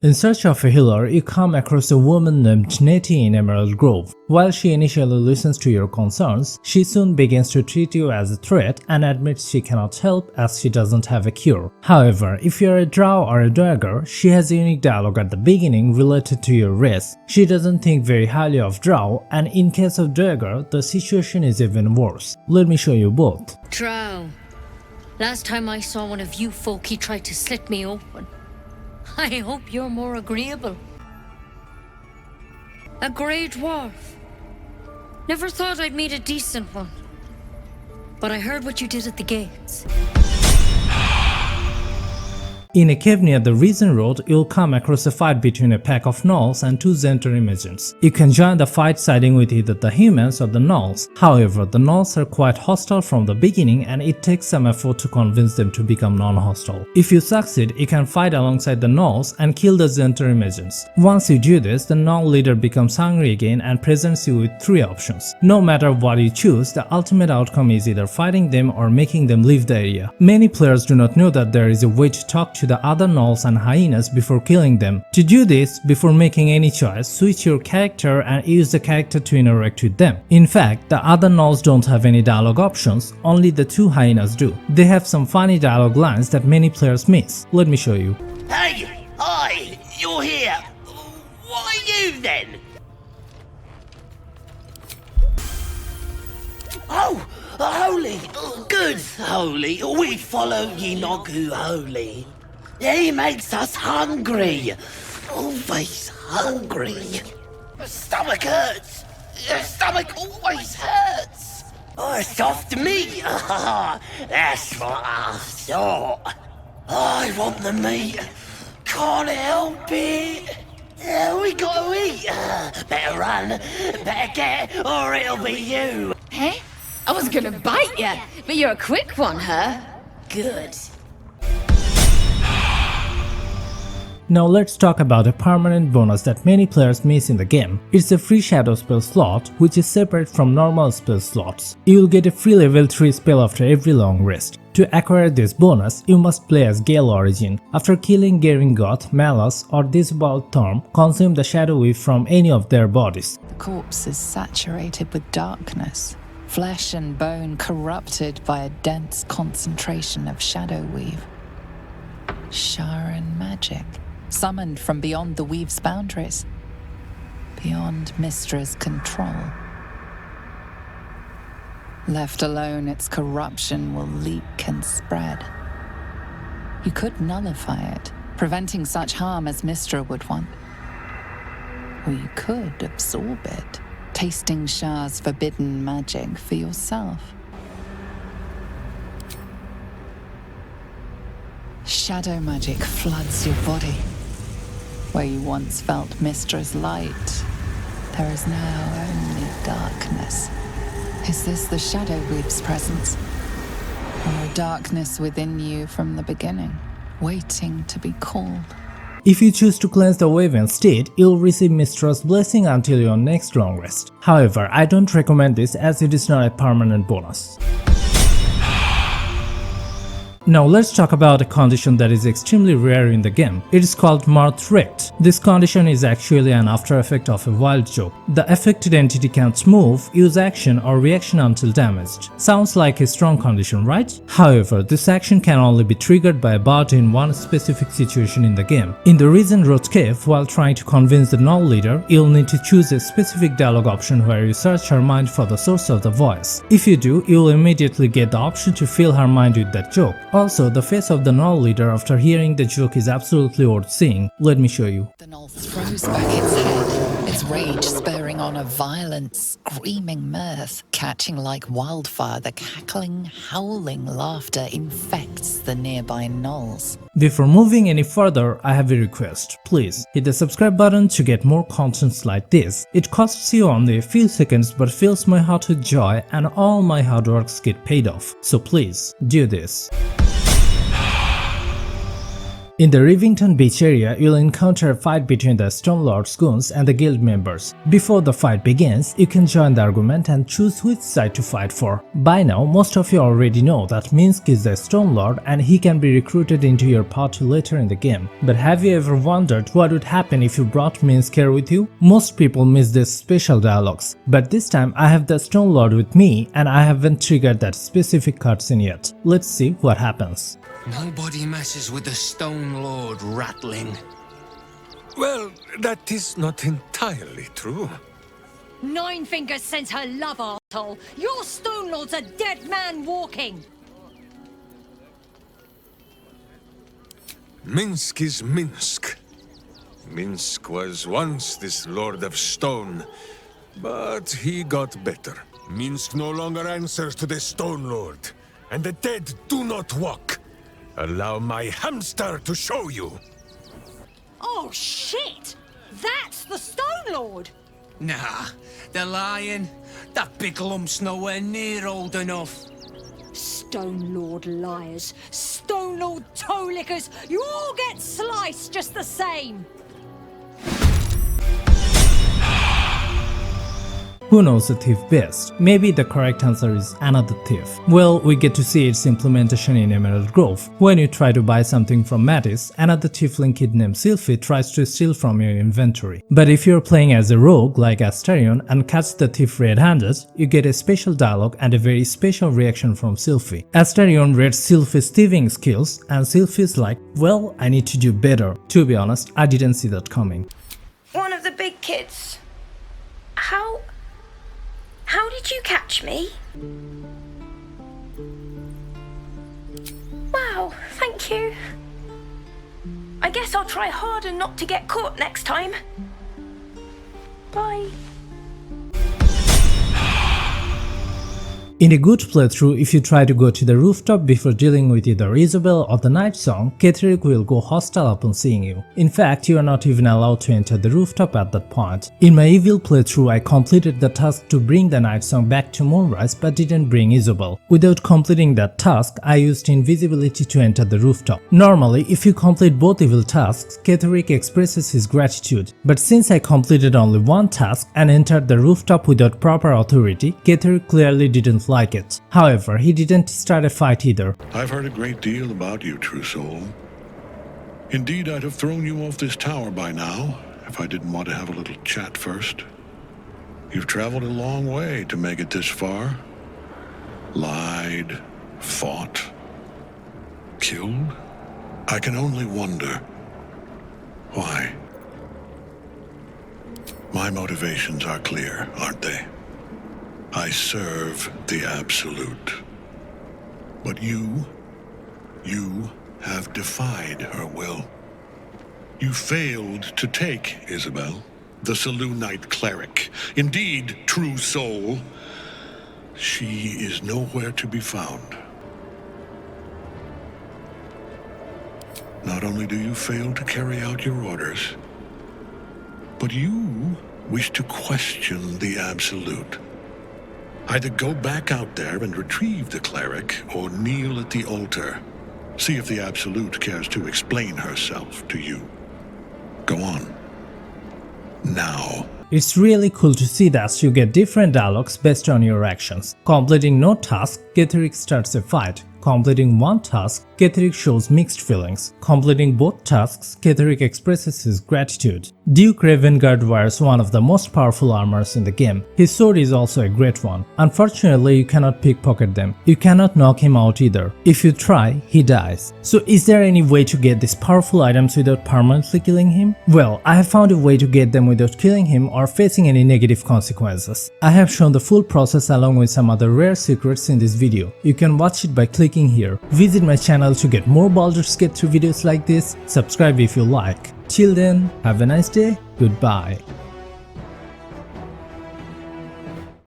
In search of a healer, you come across a woman named Nettie in Emerald Grove. While she initially listens to your concerns, she soon begins to treat you as a threat and admits she cannot help as she doesn't have a cure. However, if you're a Drow or a Duergar, she has a unique dialogue at the beginning related to your race. She doesn't think very highly of Drow, and in case of Duergar, the situation is even worse. Let me show you both. Drow. Last time I saw one of you folk, he tried to slit me open. I hope you're more agreeable. A grey dwarf. Never thought I'd meet a decent one. But I heard what you did at the gates. In a cave near the Risen Road, you'll come across a fight between a pack of gnolls and two Zhentarim agents. You can join the fight siding with either the humans or the gnolls. However, the gnolls are quite hostile from the beginning and it takes some effort to convince them to become non-hostile. If you succeed, you can fight alongside the gnolls and kill the Zhentarim agents. Once you do this, the gnoll leader becomes hungry again and presents you with 3 options. No matter what you choose, the ultimate outcome is either fighting them or making them leave the area. Many players do not know that there is a way to talk to the other gnolls and hyenas before killing them. To do this, before making any choice, switch your character and use the character to interact with them. In fact, the other gnolls don't have any dialogue options, only the 2 hyenas do. They have some funny dialogue lines that many players miss. Let me show you. Hey! Hi! You're here! What are you then? Oh! Holy! Good Holy! We follow ye Nagu Holy. He makes us hungry. Always hungry. My stomach hurts. Your stomach always hurts. Oh, soft meat. That's what I thought. I want the meat. Can't help it. We gotta eat. Better run. Better get, or it'll be you. Hey? I was gonna bite ya, but you're a quick one, huh? Good. Now let's talk about a permanent bonus that many players miss in the game. It's a free shadow spell slot, which is separate from normal spell slots. You will get a free level 3 spell after every long rest. To acquire this bonus, you must play as GALE Origin. After killing Geringoth, Malus or Disbald Thorm, consume the shadow weave from any of their bodies. The corpse is saturated with darkness, flesh and bone corrupted by a dense concentration of shadow weave. Sharan magic. Summoned from beyond the weave's boundaries, beyond Mystra's control. Left alone, its corruption will leak and spread. You could nullify it, preventing such harm as Mystra would want. Or you could absorb it, tasting Shah's forbidden magic for yourself. Shadow magic floods your body. Where you once felt Mystra's light, there is now only darkness. Is this the Shadow Weave's presence? Or a darkness within you from the beginning, waiting to be called? If you choose to cleanse the wave instead, you'll receive Mystra's blessing until your next long rest. However, I don't recommend this as it is not a permanent bonus. Now let's talk about a condition that is extremely rare in the game. It is called Mirth Wracked. This condition is actually an after effect of a wild joke. The affected entity can't move, use action or reaction until damaged. Sounds like a strong condition, right? However, this action can only be triggered by a bard in one specific situation in the game. In the Risen Road cave, while trying to convince the gnoll leader, you'll need to choose a specific dialogue option where you search her mind for the source of the voice. If you do, you'll immediately get the option to fill her mind with that joke. Also, the face of the gnoll leader after hearing the joke is absolutely worth seeing. Let me show you. The gnoll throws back its head, its rage spurring on a violent, screaming mirth. Catching like wildfire, the cackling, howling laughter infects the nearby gnolls. Before moving any further, I have a request. Please hit the subscribe button to get more contents like this. It costs you only a few seconds but fills my heart with joy and all my hard works get paid off. So please, do this. In the Rivington Beach area, you'll encounter a fight between the Stormlord's goons and the guild members. Before the fight begins, you can join the argument and choose which side to fight for. By now, most of you already know that MINSC is the Stormlord and he can be recruited into your party later in the game. But have you ever wondered what would happen if you brought MINSC here with you? Most people miss these special dialogues, but this time I have the Stormlord with me and I haven't triggered that specific cutscene yet. Let's see what happens. Nobody messes with the Stone Lord, Ratling. Well, that is not entirely true. Nine Fingers sends her love, arsehole. Your Stone Lord's a dead man walking. MINSC is MINSC. MINSC was once this Lord of Stone, but he got better. MINSC no longer answers to the Stone Lord, and the dead do not walk. Allow my hamster to show you. Oh, shit! That's the Stone Lord! Nah, the lion. That big lump's nowhere near old enough. Stone Lord liars, Stone Lord toe lickers, you all get sliced just the same! Who knows the thief best? Maybe the correct answer is another thief. Well, we get to see its implementation in Emerald Grove. When you try to buy something from Mattis, another tiefling kid named Sylphie tries to steal from your inventory. But if you're playing as a rogue like Astarion and catch the thief red-handed, you get a special dialogue and a very special reaction from Sylphie. Astarion reads Sylphie's thieving skills and Sylphie's like, well, I need to do better. To be honest, I didn't see that coming. One of the big kids. How did you catch me? Wow, thank you. I guess I'll try harder not to get caught next time. Bye. In a good playthrough, if you try to go to the rooftop before dealing with either Isabel or the Night Song, KLERIC will go hostile upon seeing you. In fact, you are not even allowed to enter the rooftop at that point. In my evil playthrough, I completed the task to bring the Night Song back to Moonrise but didn't bring Isabel. Without completing that task, I used invisibility to enter the rooftop. Normally, if you complete both evil tasks, KLERIC expresses his gratitude. But since I completed only one task and entered the rooftop without proper authority, KLERIC clearly didn't like it. However, he didn't start a fight either. I've heard a great deal about you, true soul. Indeed, I'd have thrown you off this tower by now, if I didn't want to have a little chat first. You've traveled a long way to make it this far. Lied, fought, killed. I can only wonder why. My motivations are clear, aren't they? I serve the Absolute. But you have defied her will. You failed to take Isabel, the Selûnite cleric. Indeed, true soul, she is nowhere to be found. Not only do you fail to carry out your orders, but you wish to question the Absolute. Either go back out there and retrieve the cleric, or kneel at the altar. See if the Absolute cares to explain herself to you. Go on. Now. It's really cool to see that you get different dialogues based on your actions. Completing no task, KLERIC starts a fight. Completing one task, KLERIC shows mixed feelings. Completing both tasks, KLERIC expresses his gratitude. Duke Ravengard wears one of the most powerful armors in the game. His sword is also a great one. Unfortunately, you cannot pickpocket them. You cannot knock him out either. If you try, he dies. So is there any way to get these powerful items without permanently killing him? Well, I have found a way to get them without killing him or facing any negative consequences. I have shown the full process along with some other rare secrets in this video. You can watch it by clicking here. Visit my channel to get more Baldurs Gate 3 videos like this. Subscribe if you like. Till then, have a nice day. Goodbye.